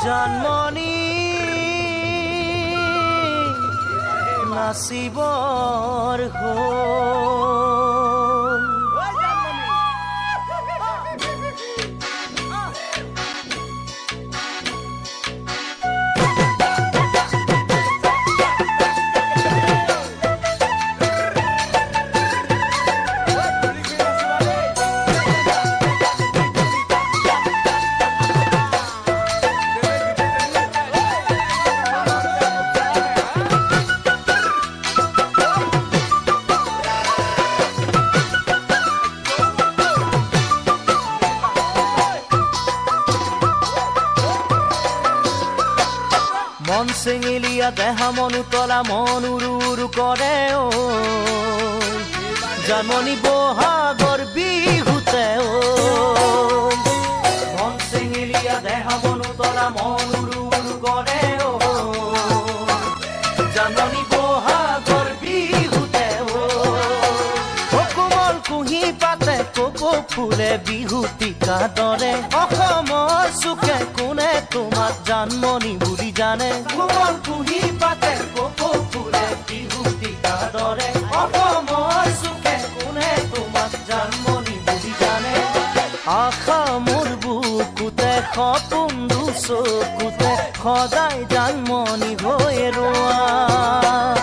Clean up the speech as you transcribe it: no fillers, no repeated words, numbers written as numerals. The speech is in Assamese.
জানমণি নাচিবৰ হ'ল মন চেঙেলীয়া দেহা মন উতলা মন উৰু উৰু কৰে ঐ জানমণি বহাগৰ বিহুতে ঐ মন চেঙেলীয়া দেহা মন উতলা মন উৰু উৰু কৰে ঐ জানমণি বহাগৰ বিহুতে ঐ কোমল কুঁহি পাতে কপৌ ফুলে বিহুতিকা দৰে অসমৰ চুকে কোনে তোমাক জানমণি বুলি জানে কোমল কুঁহি পাতে কপৌ ফুলে বিহুতিকা দৰে অসমৰ চুকে কোনে তোমাক জানমণি বুলি জানে আশা মোৰ বুকুতে সপোন চকুতে সদায় জানমণি হৈ ৰোৱা